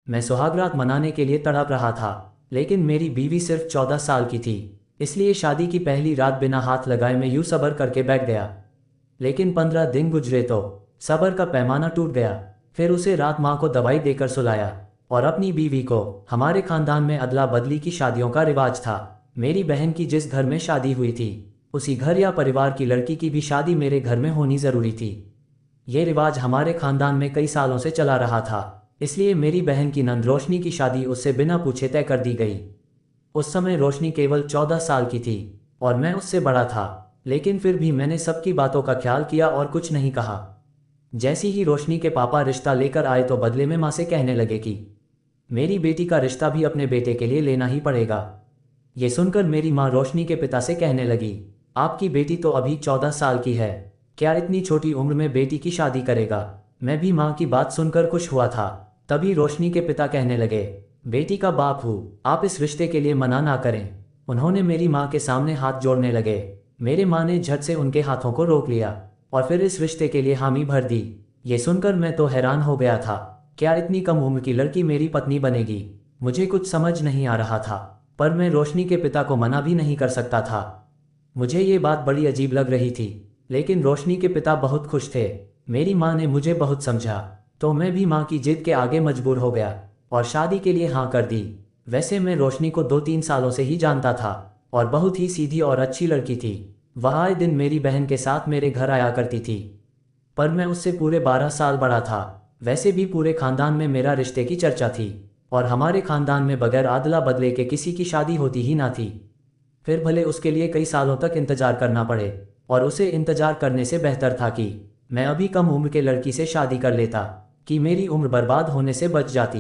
मैं सुहागरात मनाने के लिए तड़प रहा था, लेकिन मेरी बीवी सिर्फ 14 साल की थी। इसलिए शादी की पहली रात बिना हाथ लगाए मैं यूं सब्र करके बैठ गया। लेकिन 15 दिन गुजरे तो सब्र का पैमाना टूट गया। फिर उसे रात माँ को दवाई देकर सुलाया और अपनी बीवी को। हमारे खानदान में अदला बदली की शादियों का रिवाज था। मेरी बहन की जिस घर में शादी हुई थी, उसी घर या परिवार की लड़की की भी शादी मेरे घर में होनी जरूरी थी। ये रिवाज हमारे खानदान में कई सालों से चला रहा था। इसलिए मेरी बहन की नंद रोशनी की शादी उससे बिना पूछे तय कर दी गई। उस समय रोशनी केवल 14 साल की थी और मैं उससे बड़ा था। लेकिन फिर भी मैंने सबकी बातों का ख्याल किया और कुछ नहीं कहा। जैसी ही रोशनी के पापा रिश्ता लेकर आए तो बदले में माँ से कहने लगे कि मेरी बेटी का रिश्ता भी अपने बेटे के लिए लेना ही पड़ेगा। ये सुनकर मेरी माँ रोशनी के पिता से कहने लगी, आपकी बेटी तो अभी 14 साल की है, क्या इतनी छोटी उम्र में बेटी की शादी करेगा। मैं भी माँ की बात सुनकर खुश हुआ था। तभी रोशनी के पिता कहने लगे, बेटी का बाप हूँ, आप इस रिश्ते के लिए मना ना करें। उन्होंने मेरी माँ के सामने हाथ जोड़ने लगे। मेरे माँ ने झट से उनके हाथों को रोक लिया और फिर इस रिश्ते के लिए हामी भर दी। ये सुनकर मैं तो हैरान हो गया था, क्या इतनी कम उम्र की लड़की मेरी पत्नी बनेगी। मुझे कुछ समझ नहीं आ रहा था, पर मैं रोशनी के पिता को मना भी नहीं कर सकता था। मुझे ये बात बड़ी अजीब लग रही थी, लेकिन रोशनी के पिता बहुत खुश थे। मेरी माँ ने मुझे बहुत समझा, तो मैं भी माँ की जिद के आगे मजबूर हो गया और शादी के लिए हाँ कर दी। वैसे मैं रोशनी को 2-3 सालों से ही जानता था और बहुत ही सीधी और अच्छी लड़की थी। वह आए दिन मेरी बहन के साथ मेरे घर आया करती थी, पर मैं उससे पूरे 12 साल बड़ा था। वैसे भी पूरे खानदान में मेरा रिश्ते की चर्चा थी और हमारे खानदान में बगैर आदला बदले के किसी की शादी होती ही ना थी। फिर भले उसके लिए कई सालों तक इंतजार करना पड़े, और उसे इंतजार करने से बेहतर था कि मैं अभी कम उम्र के लड़की से शादी कर लेता, कि मेरी उम्र बर्बाद होने से बच जाती।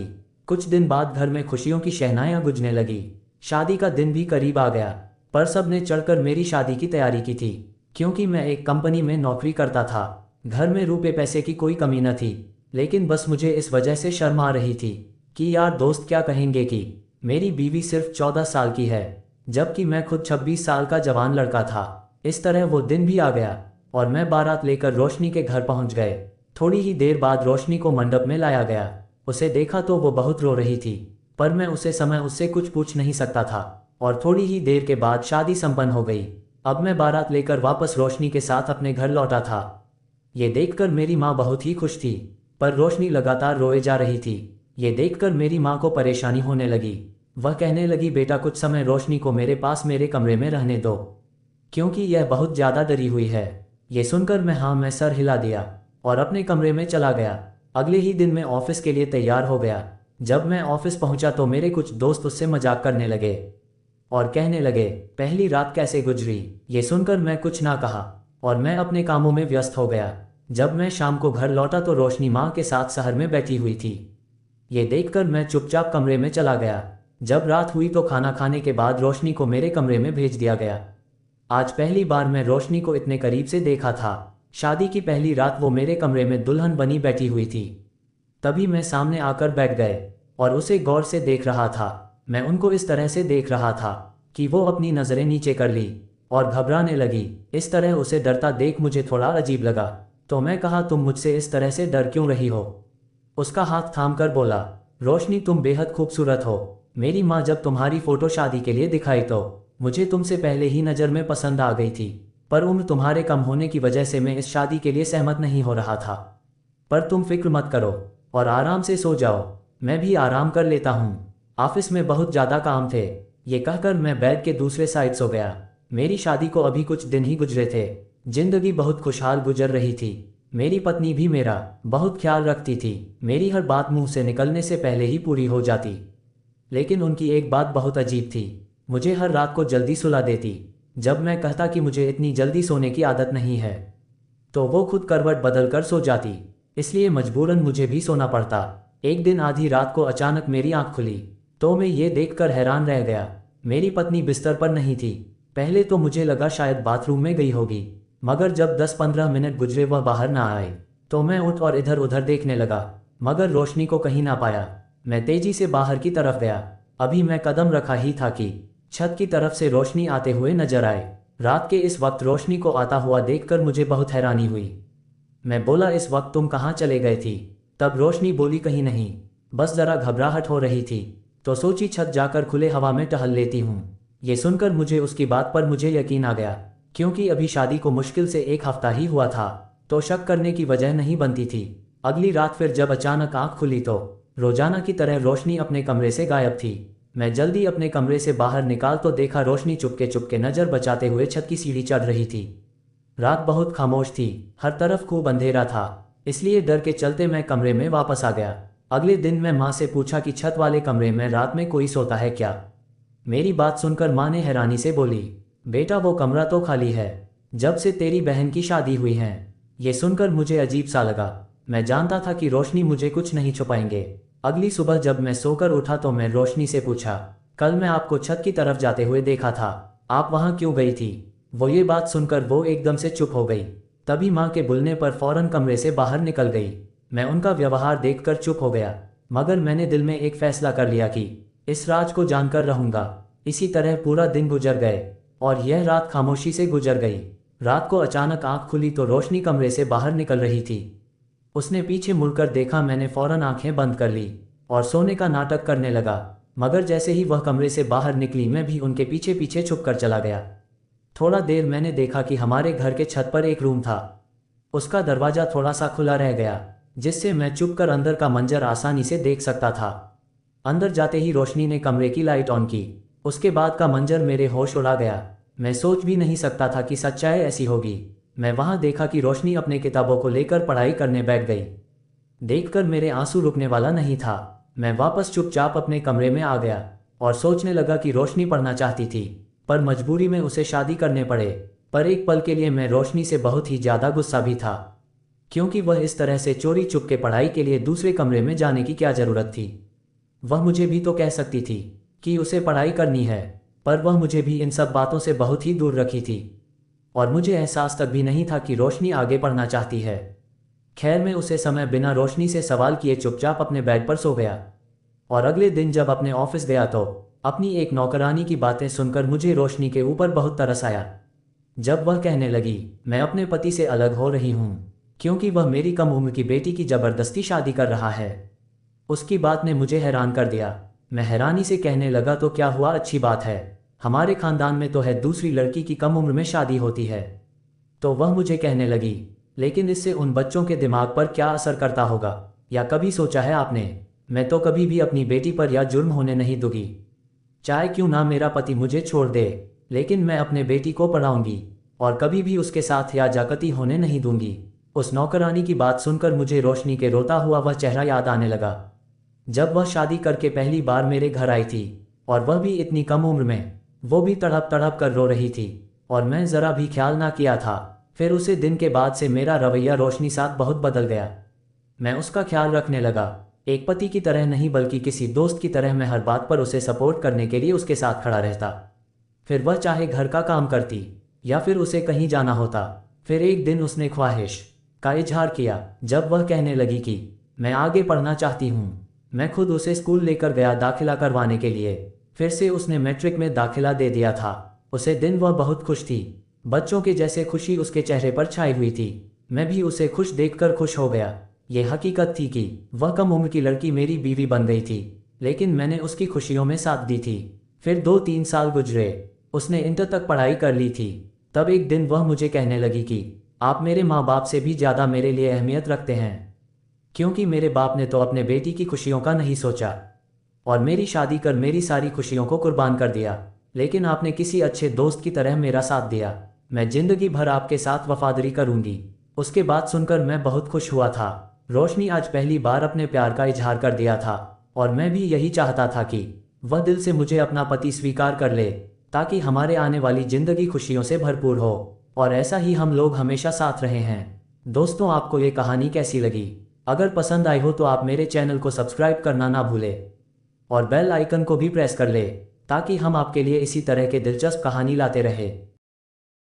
कुछ दिन बाद घर में खुशियों की शहनाइयाँ गुजने लगी। शादी का दिन भी करीब आ गया, पर सब ने चढ़कर मेरी शादी की तैयारी की थी। क्योंकि मैं एक कंपनी में नौकरी करता था, घर में रुपए पैसे की कोई कमी न थी। लेकिन बस मुझे इस वजह से शर्म आ रही थी कि यार दोस्त क्या कहेंगे कि मेरी बीवी सिर्फ 14 साल की है, जबकि मैं खुद 26 साल का जवान लड़का था। इस तरह वो दिन भी आ गया और मैं बारात लेकर रोशनी के घर पहुंच गए। थोड़ी ही देर बाद रोशनी को मंडप में लाया गया। उसे देखा तो वो बहुत रो रही थी, पर मैं उसे समय उससे कुछ पूछ नहीं सकता था और थोड़ी ही देर के बाद शादी संपन्न हो गई। अब मैं बारात लेकर वापस रोशनी के साथ अपने घर लौटा था। ये देखकर मेरी माँ बहुत ही खुश थी, पर रोशनी लगातार रोए जा रही थी। ये देखकर मेरी माँ को परेशानी होने लगी। वह कहने लगी, बेटा कुछ समय रोशनी को मेरे पास मेरे कमरे में रहने दो, क्योंकि यह बहुत ज़्यादा डरी हुई है। ये सुनकर मैं सर हिला दिया और अपने कमरे में चला गया। अगले ही दिन मैं ऑफिस के लिए तैयार हो गया। जब मैं ऑफिस पहुंचा तो मेरे कुछ दोस्त उससे मजाक करने लगे और कहने लगे, पहली रात कैसे गुजरी। ये सुनकर मैं कुछ ना कहा और मैं अपने कामों में व्यस्त हो गया। जब मैं शाम को घर लौटा तो रोशनी माँ के साथ शहर में बैठी हुई थी। ये देखकर मैं चुपचाप कमरे में चला गया। जब रात हुई तो खाना खाने के बाद रोशनी को मेरे कमरे में भेज दिया गया। आज पहली बार मैं रोशनी को इतने करीब से देखा था। शादी की पहली रात वो मेरे कमरे में दुल्हन बनी बैठी हुई थी। तभी मैं सामने आकर बैठ गए और उसे गौर से देख रहा था। मैं उनको इस तरह से देख रहा था कि वो अपनी नज़रें नीचे कर ली और घबराने लगी। इस तरह उसे डरता देख मुझे थोड़ा अजीब लगा, तो मैं कहा, तुम मुझसे इस तरह से डर क्यों रही हो। उसका हाथ थाम कर बोला, रोशनी तुम बेहद खूबसूरत हो। मेरी माँ जब तुम्हारी फ़ोटो शादी के लिए दिखाई तो मुझे तुमसे पहले ही नज़र में पसंद आ गई थी, पर उम्र तुम्हारे कम होने की वजह से मैं इस शादी के लिए सहमत नहीं हो रहा था। पर तुम फिक्र मत करो और आराम से सो जाओ, मैं भी आराम कर लेता हूँ। ऑफिस में बहुत ज़्यादा काम थे। ये कहकर मैं बेड के दूसरे साइड सो गया। मेरी शादी को अभी कुछ दिन ही गुजरे थे। जिंदगी बहुत खुशहाल गुजर रही थी। मेरी पत्नी भी मेरा बहुत ख्याल रखती थी। मेरी हर बात मुंह से निकलने से पहले ही पूरी हो जाती। लेकिन उनकी एक बात बहुत अजीब थी, मुझे हर रात को जल्दी सुला देती। जब मैं कहता कि मुझे इतनी जल्दी सोने की आदत नहीं है, तो वो खुद करवट बदल कर सो जाती। इसलिए मजबूरन मुझे भी सोना पड़ता। एक दिन आधी रात को अचानक मेरी आंख खुली, तो मैं ये देखकर हैरान रह गया। मेरी पत्नी बिस्तर पर नहीं थी। पहले तो मुझे लगा शायद बाथरूम में गई होगी, मगर जब 10-15 मिनट गुजरे वह बाहर ना आए, तो मैं उठ और इधर उधर देखने लगा, मगर रोशनी को कहीं ना पाया। मैं तेजी से बाहर की तरफ गया। अभी मैं कदम रखा ही था कि छत की तरफ से रोशनी आते हुए नजर आए। रात के इस वक्त रोशनी को आता हुआ देखकर मुझे बहुत हैरानी हुई। मैं बोला, इस वक्त तुम कहाँ चले गए थी। तब रोशनी बोली, कहीं नहीं, बस जरा घबराहट हो रही थी, तो सोची छत जाकर खुले हवा में टहल लेती हूँ। ये सुनकर मुझे उसकी बात पर मुझे यकीन आ गया, क्योंकि अभी शादी को मुश्किल से एक हफ्ता ही हुआ था, तो शक करने की वजह नहीं बनती थी। अगली रात फिर जब अचानक आंख खुली तो रोजाना की तरह रोशनी अपने कमरे से गायब थी। मैं जल्दी अपने कमरे से बाहर निकाल तो देखा रोशनी चुपके चुपके नजर बचाते हुए छत की सीढ़ी चढ़ रही थी। रात बहुत खामोश थी, हर तरफ खूब अंधेरा था, इसलिए डर के चलते मैं कमरे में वापस आ गया। अगले दिन मैं माँ से पूछा कि छत वाले कमरे में रात में कोई सोता है क्या। मेरी बात सुनकर माँ ने हैरानी से बोली, बेटा वो कमरा तो खाली है, जब से तेरी बहन की शादी हुई है। ये सुनकर मुझे अजीब सा लगा। मैं जानता था कि रोशनी मुझे कुछ नहीं छुपाएंगे। अगली सुबह जब मैं सोकर उठा तो मैं रोशनी से पूछा, कल मैं आपको छत की तरफ जाते हुए देखा था, आप वहाँ क्यों गई थी। वो ये बात सुनकर वो एकदम से चुप हो गई। तभी माँ के बुलने पर फौरन कमरे से बाहर निकल गई। मैं उनका व्यवहार देखकर चुप हो गया, मगर मैंने दिल में एक फैसला कर लिया कि इस राज को जानकर रहूंगा। इसी तरह पूरा दिन गुजर गए और यह रात खामोशी से गुजर गई। रात को अचानक आंख खुली तो रोशनी कमरे से बाहर निकल रही थी। उसने पीछे मुड़कर देखा, मैंने फौरन आंखें बंद कर ली और सोने का नाटक करने लगा, मगर जैसे ही वह कमरे से बाहर निकली मैं भी उनके पीछे पीछे छुप कर चला गया। थोड़ा देर मैंने देखा कि हमारे घर के छत पर एक रूम था, उसका दरवाजा थोड़ा सा खुला रह गया, जिससे मैं चुप कर अंदर का मंजर आसानी से देख सकता था। अंदर जाते ही रोशनी ने कमरे की लाइट ऑन की। उसके बाद का मंजर मेरे होश उड़ा गया। मैं सोच भी नहीं सकता था कि सच्चाई ऐसी होगी। मैं वहां देखा कि रोशनी अपने किताबों को लेकर पढ़ाई करने बैठ गई। देखकर मेरे आंसू रुकने वाला नहीं था। मैं वापस चुपचाप अपने कमरे में आ गया और सोचने लगा कि रोशनी पढ़ना चाहती थी, पर मजबूरी में उसे शादी करने पड़े। पर एक पल के लिए मैं रोशनी से बहुत ही ज़्यादा गुस्सा भी था, क्योंकि वह इस तरह से चोरी चुपके पढ़ाई के लिए दूसरे कमरे में जाने की क्या ज़रूरत थी। वह मुझे भी तो कह सकती थी कि उसे पढ़ाई करनी है, पर वह मुझे भी इन सब बातों से बहुत ही दूर रखी थी और मुझे एहसास तक भी नहीं था कि रोशनी आगे पढ़ना चाहती है। खैर, मैं उसे समय बिना रोशनी से सवाल किए चुपचाप अपने बेड पर सो गया और अगले दिन जब अपने ऑफिस गया तो अपनी एक नौकरानी की बातें सुनकर मुझे रोशनी के ऊपर बहुत तरस आया। जब वह कहने लगी, मैं अपने पति से अलग हो रही हूँ क्योंकि वह मेरी कम उम्र की बेटी की जबरदस्ती शादी कर रहा है। उसकी बात ने मुझे हैरान कर दिया। मैं हैरानी से कहने लगा, तो क्या हुआ, अच्छी बात है, हमारे खानदान में तो है दूसरी लड़की की कम उम्र में शादी होती है। तो वह मुझे कहने लगी, लेकिन इससे उन बच्चों के दिमाग पर क्या असर करता होगा, या कभी सोचा है आपने, मैं तो कभी भी अपनी बेटी पर यह जुर्म होने नहीं दूंगी। चाहे क्यों ना मेरा पति मुझे छोड़ दे, लेकिन मैं अपने बेटी को पढ़ाऊंगी और कभी भी उसके साथ या जागती होने नहीं दूंगी। उस नौकरानी की बात सुनकर मुझे रोशनी के रोता हुआ वह चेहरा याद आने लगा, जब वह शादी करके पहली बार मेरे घर आई थी, और वह भी इतनी कम उम्र में। वो भी तड़प तड़प कर रो रही थी और मैं ज़रा भी ख्याल ना किया था। फिर उसे दिन के बाद से मेरा रवैया रोशनी साथ बहुत बदल गया। मैं उसका ख्याल रखने लगा, एक पति की तरह नहीं बल्कि किसी दोस्त की तरह। मैं हर बात पर उसे सपोर्ट करने के लिए उसके साथ खड़ा रहता, फिर वह चाहे घर का काम करती या फिर उसे कहीं जाना होता। फिर एक दिन उसने ख्वाहिश का इजहार किया, जब वह कहने लगी कि मैं आगे पढ़ना चाहती हूँ। मैं खुद उसे स्कूल लेकर गया दाखिला करवाने के लिए। फिर से उसने मैट्रिक में दाखिला दे दिया था। उसे दिन वह बहुत खुश थी, बच्चों के जैसे खुशी उसके चेहरे पर छाई हुई थी। मैं भी उसे खुश देखकर खुश हो गया। ये हकीकत थी कि वह कम उम्र की लड़की मेरी बीवी बन गई थी, लेकिन मैंने उसकी खुशियों में साथ दी थी। फिर 2-3 साल गुजरे, उसने इंटर तक पढ़ाई कर ली थी। तब एक दिन वह मुझे कहने लगी कि आप मेरे माँ बाप से भी ज़्यादा मेरे लिए अहमियत रखते हैं, क्योंकि मेरे बाप ने तो अपने बेटी की खुशियों का नहीं सोचा और मेरी शादी कर मेरी सारी खुशियों को कुर्बान कर दिया, लेकिन आपने किसी अच्छे दोस्त की तरह मेरा साथ दिया। मैं जिंदगी भर आपके साथ वफादारी करूंगी। उसके बात सुनकर मैं बहुत खुश हुआ था। रोशनी आज पहली बार अपने प्यार का इजहार कर दिया था और मैं भी यही चाहता था कि वह दिल से मुझे अपना पति स्वीकार कर ले, ताकि हमारे आने वाली जिंदगी खुशियों से भरपूर हो और ऐसा ही हम लोग हमेशा साथ रहे हैं। दोस्तों, आपको ये कहानी कैसी लगी? अगर पसंद आई हो तो आप मेरे चैनल को सब्सक्राइब करना ना भूलें और बेल आइकन को भी प्रेस कर ले, ताकि हम आपके लिए इसी तरह के दिलचस्प कहानी लाते रहें।